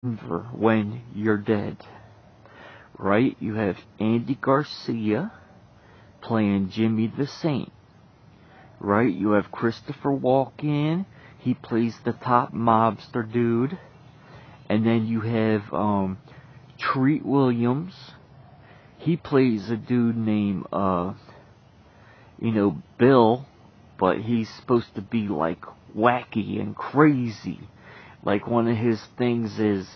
when you're dead. Right? You have Andy Garcia playing Jimmy the Saint. Right? You have Christopher Walken. He plays the top mobster dude. And then you have Treat Williams. He plays a dude named Bill, but he's supposed to be like wacky and crazy. Like one of his things is,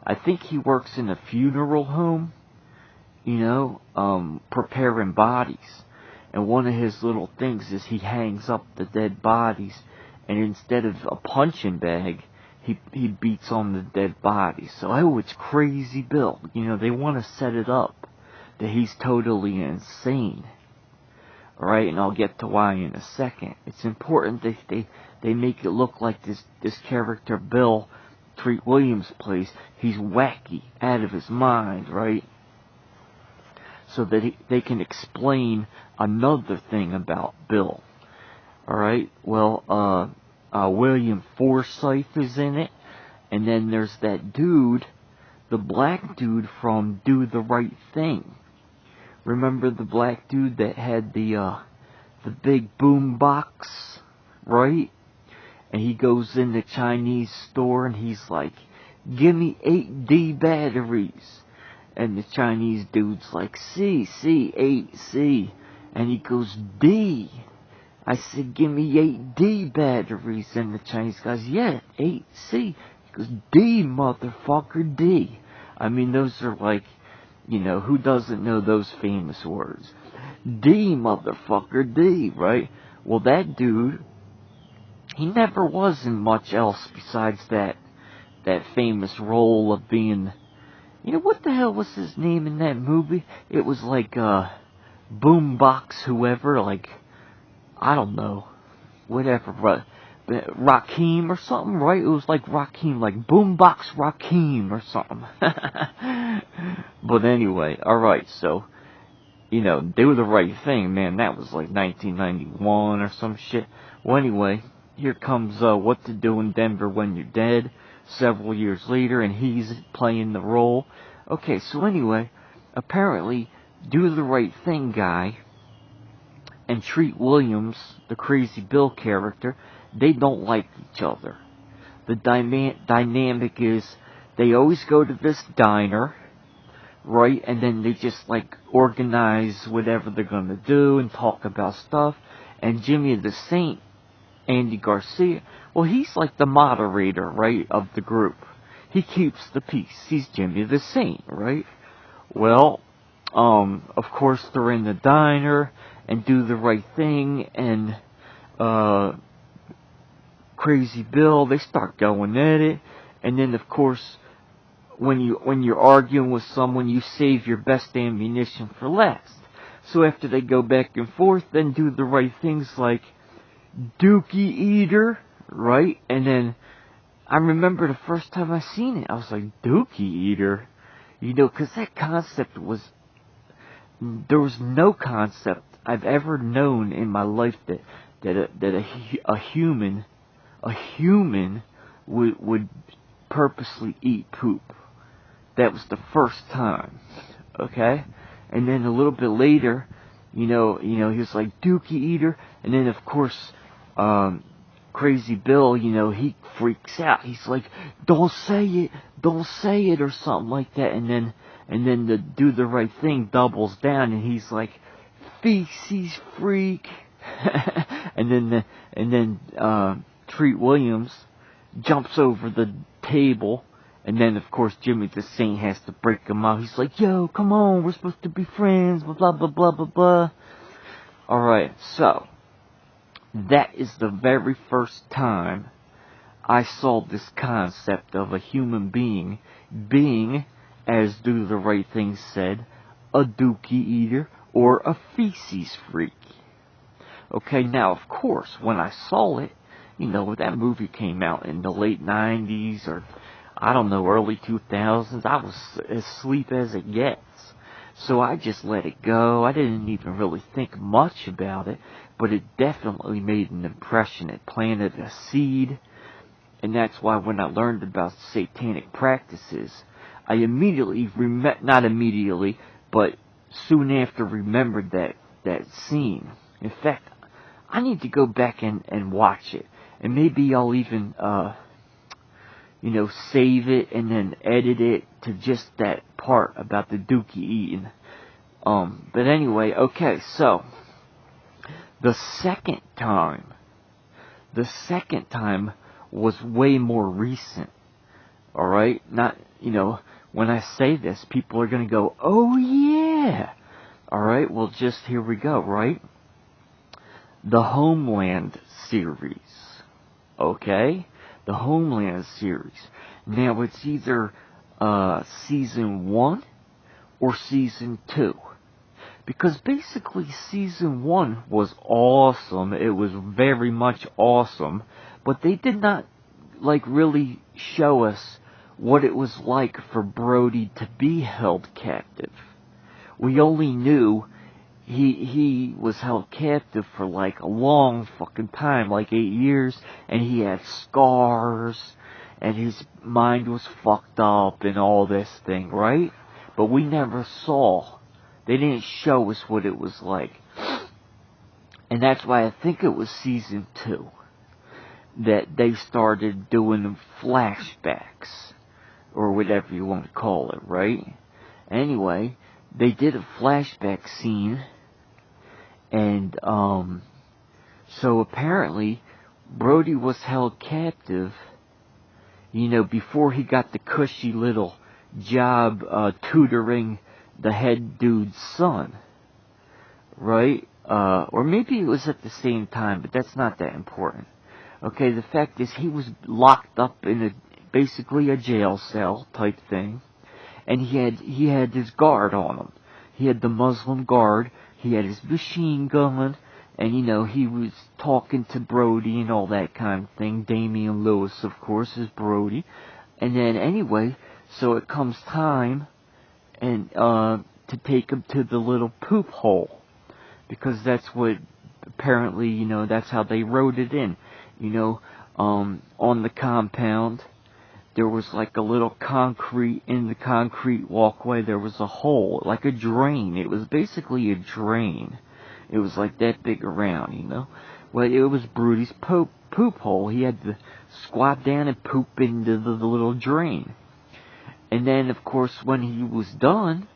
I think he works in a funeral home, preparing bodies. And one of his little things is he hangs up the dead bodies, and instead of a punching bag, he beats on the dead bodies. So, it's Crazy Bill. They want to set it up that he's totally insane. Alright, and I'll get to why in a second. It's important that they make it look like this character Bill Treat Williams plays, he's wacky, out of his mind, right? So that they can explain another thing about Bill. Alright, well, William Forsythe is in it, and then there's that dude, the black dude from Do the Right Thing. Remember the black dude that had the big boom box, right? And he goes in the Chinese store and he's like, "Give me 8D batteries." And the Chinese dude's like, C, 8C. And he goes, D. I said, "Give me 8D batteries." And the Chinese guy's, "Yeah, 8C. He goes, D, motherfucker, D. I mean, those are like, who doesn't know those famous words? D, motherfucker, D, right? Well, that dude, he never was in much else besides that famous role of being, what the hell was his name in that movie? It was like, Boombox whoever, like, I don't know, whatever, Rakim or something, right? It was like Rakim, like Boombox Rakim or something. But anyway, alright, so, Do the Right Thing, man, that was like 1991 or some shit. Well, anyway, here comes What to Do in Denver When You're Dead, several years later, and he's playing the role. Okay, so anyway, apparently, Do the Right Thing guy and Treat Williams, the Crazy Bill character, they don't like each other. The dynamic is, they always go to this diner, right, and then they just, like, organize whatever they're gonna do and talk about stuff, and Jimmy the Saint, Andy Garcia, well, he's like the moderator, right, of the group. He keeps the peace. He's Jimmy the Saint, right? Well, of course, they're in the diner and Do the Right Thing, and Crazy Bill, they start going at it, and then, of course, when you're arguing with someone, you save your best ammunition for last. So after they go back and forth, then Do the Right Things like Dookie Eater, right? And then I remember the first time I seen it, I was like, Dookie Eater? Because that concept was, there was no concept I've ever known in my life that a human would purposely eat poop. That was the first time, okay? And then a little bit later, he was like, Dookie Eater, and then of course, Crazy Bill, he freaks out. He's like, don't say it, or something like that. And then the Do the Right Thing doubles down, and he's like, FECES Freak. and then Treat Williams jumps over the table, and then of course Jimmy the Saint has to break him out. He's like, yo, come on, we're supposed to be friends, blah blah blah blah blah. Alright, so that is the very first time I saw this concept of a human being, as Do the Right Thing said, a dookie eater or a feces freak. Okay, now of course, when I saw it, that movie came out in the late 90s or, I don't know, early 2000s, I was as asleep as it gets. So I just let it go. I didn't even really think much about it, but it definitely made an impression. It planted a seed, And that's why when I learned about satanic practices, I immediately, not immediately, but soon after remembered that scene. In fact, I need to go back and watch it. And maybe I'll even, save it and then edit it to just that part about the dookie eating. But anyway, okay, so, the second time was way more recent. Alright? Not, when I say this, people are gonna go, oh yeah! Alright, well just here we go, right? The Homeland series. Okay? The Homeland series. Now it's either, season 1 or season 2. Because basically season 1 was awesome. It was very much awesome. But they did not, really show us what it was like for Brody to be held captive. We only knew he was held captive for, a long fucking time, 8 years, and he had scars, and his mind was fucked up, and all this thing, right? But we never saw. They didn't show us what it was like. And that's why I think it was season 2 that they started doing flashbacks, or whatever you want to call it, right? Anyway, they did a flashback scene, and, so apparently, Brody was held captive, before he got the cushy little job, tutoring the head dude's son, right? Or maybe it was at the same time, but that's not that important. Okay, the fact is he was locked up in basically a jail cell type thing, and he had his guard on him. He had the Muslim guard, he had his machine gun, and he was talking to Brody and all that kind of thing. Damian Lewis, of course, is Brody. And then anyway, so it comes time and to take him to the little poop hole, because that's what apparently that's how they wrote it in. On the compound there was a little concrete, in the concrete walkway there was a hole, like a drain. It was basically a drain. It was that big around, Well, it was Brody's poop hole. He had to squat down and poop into the little drain. And then, of course, when he was done,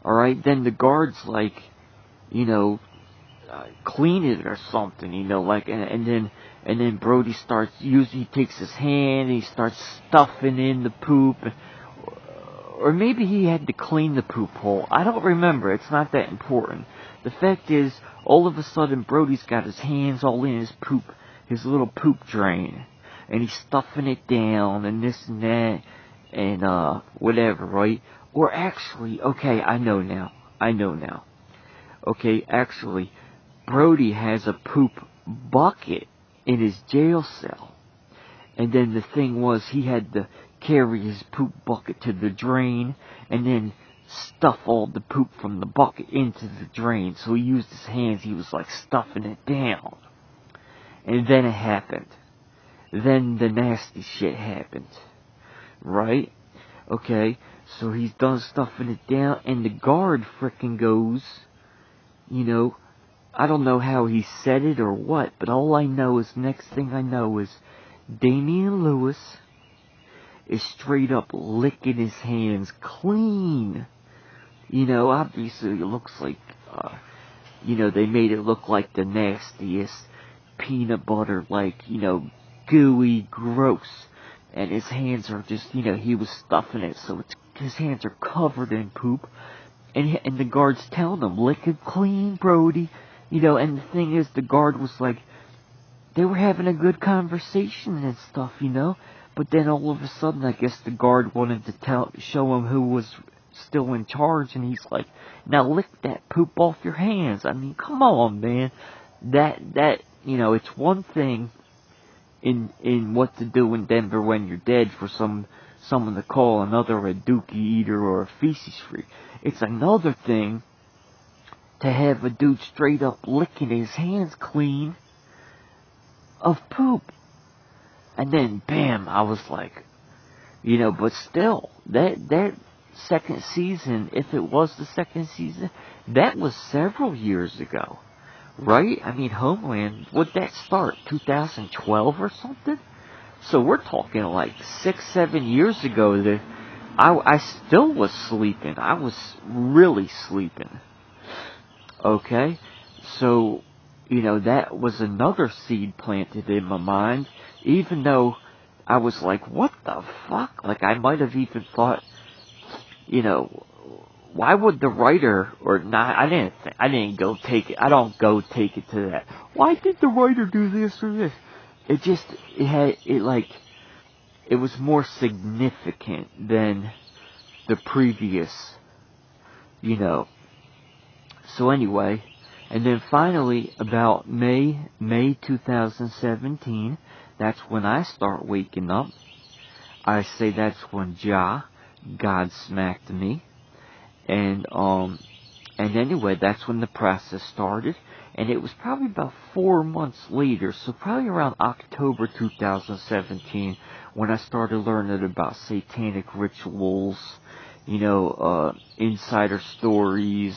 alright, then the guards, clean it or something, and then Brody starts he takes his hand and he starts stuffing in the poop, or maybe he had to clean the poop hole. I don't remember. It's not that important. The fact is, all of a sudden, Brody's got his hands all in his poop, his little poop drain, and he's stuffing it down and this and that, and whatever, right? Or actually, okay, I know now. Okay, actually, Brody has a poop bucket in his jail cell. And then the thing was, he had to carry his poop bucket to the drain, and then stuff all the poop from the bucket into the drain. So he used his hands, he was stuffing it down. And then it happened. Then the nasty shit happened. Right? Okay, so he's done stuffing it down, and the guard frickin' goes, I don't know how he said it or what, but all I know is, next thing I know is, Damian Lewis is straight up licking his hands clean. Obviously it looks like, they made it look like the nastiest peanut butter, gooey, gross. And his hands are just, he was stuffing it, so his hands are covered in poop. And the guard's telling him, lick it clean, Brody. And the thing is, the guard was they were having a good conversation and stuff, But then all of a sudden, I guess the guard wanted to show him who was still in charge, and he's like, now lick that poop off your hands. I mean, come on, man. That, it's one thing in what to do in Denver when you're dead for someone to call another a dookie eater or a feces freak. It's another thing to have a dude straight up licking his hands clean of poop. And then, bam, I was like, but still, that second season, if it was the second season, that was several years ago, right? I mean, Homeland, would that start 2012 or something? So we're talking like 6-7 years ago that I still was sleeping. I was really sleeping. Okay? So, that was another seed planted in my mind, even though I was like, what the fuck? Like, I might have even thought, why would the writer, or not, I didn't go take it, I don't go take it to that. Why did the writer do this or this? It was more significant than the previous, So anyway, and then finally, about May 2017, that's when I start waking up. I say that's when God smacked me. And anyway, that's when the process started. And it was probably about 4 months later, so probably around October 2017, when I started learning about satanic rituals, insider stories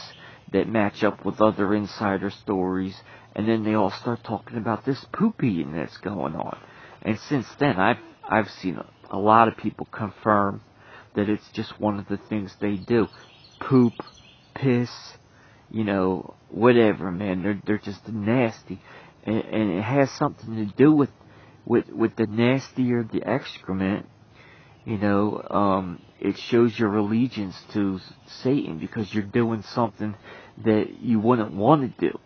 that match up with other insider stories. And then they all start talking about this poop eating that's going on. And since then, I've seen a lot of people confirm that it's just one of the things they do. Poop, piss, whatever, man. They're just nasty, and it has something to do with the nastier the excrement. It shows your allegiance to Satan because you're doing something that you wouldn't want to do,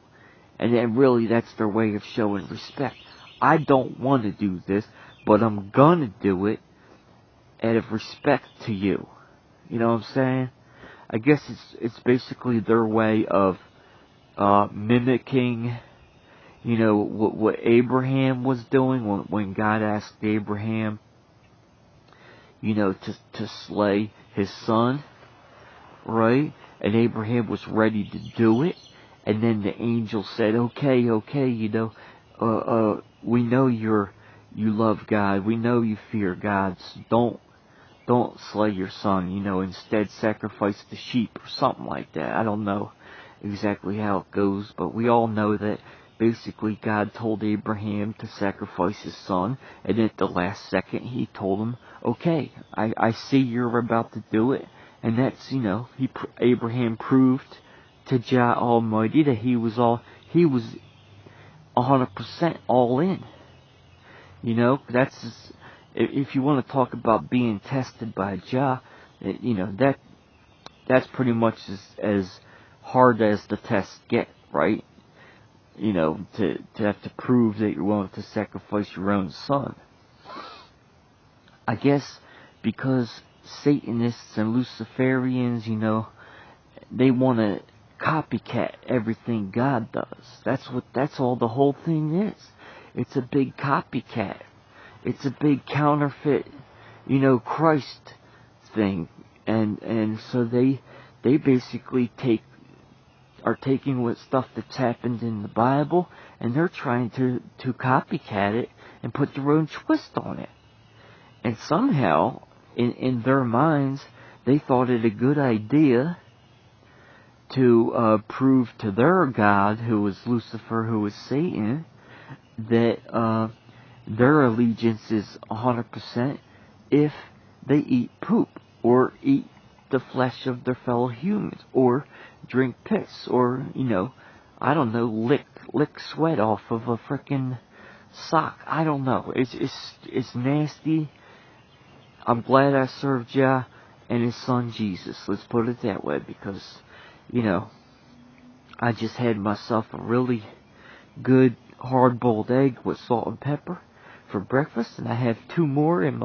and then really that's their way of showing respect. I don't want to do this, but I'm gonna do it out of respect to you. You know what I'm saying? I guess it's basically their way of mimicking, what Abraham was doing when God asked Abraham, to slay his son, right? And Abraham was ready to do it, and then the angel said, okay, we know you love God, we know you fear God, so don't slay your son, instead sacrifice the sheep or something like that. I don't know exactly how it goes, but we all know that basically God told Abraham to sacrifice his son, and at the last second he told him, okay, I see you're about to do it, and that's, Abraham proved to Jah Almighty that he was 100% all in. That's just, if you want to talk about being tested by Jah, that's pretty much as hard as the tests get, right? To have to prove that you're willing to sacrifice your own son. I guess because Satanists and Luciferians, they want to copycat everything God does. That's all the whole thing is. It's a big copycat. It's a big counterfeit, Christ thing. And so they basically are taking what stuff that's happened in the Bible, and they're trying to copycat it and put their own twist on it. And somehow, in their minds, they thought it a good idea to prove to their God, who was Lucifer, who was Satan, that their allegiance is 100% if they eat poop, or eat the flesh of their fellow humans, or drink piss, or, I don't know, lick sweat off of a frickin' sock. I don't know. It's nasty. I'm glad I served Jah and his son Jesus. Let's put it that way, because, I just had myself a really good hard-boiled egg with salt and pepper for breakfast, and I have 2 more in my